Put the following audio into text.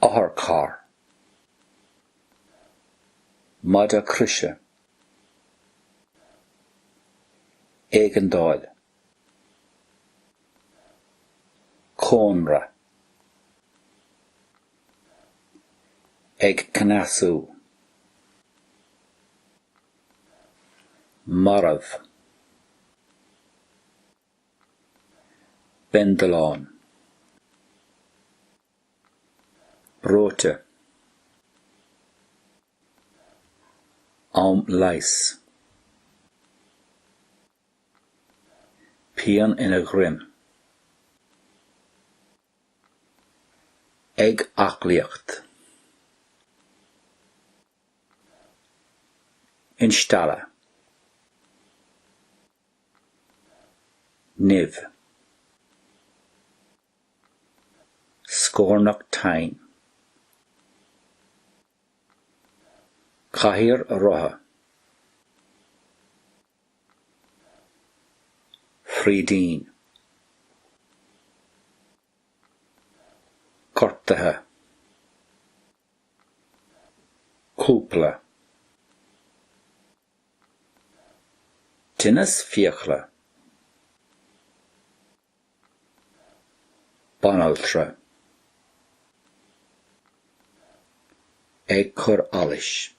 Ahar car. Mada Krisha. Egendal. Conra. Eg Kanasu. Marav. Bendalan. Brote. Lais. Pian in a grim. Eg Akliacht. Installa. Niv. Scornach Tain. Kahir Roha. Frideen. Kortaha. Kupla. Tinnis Fiachla. Bonaltra. Ekur Alish.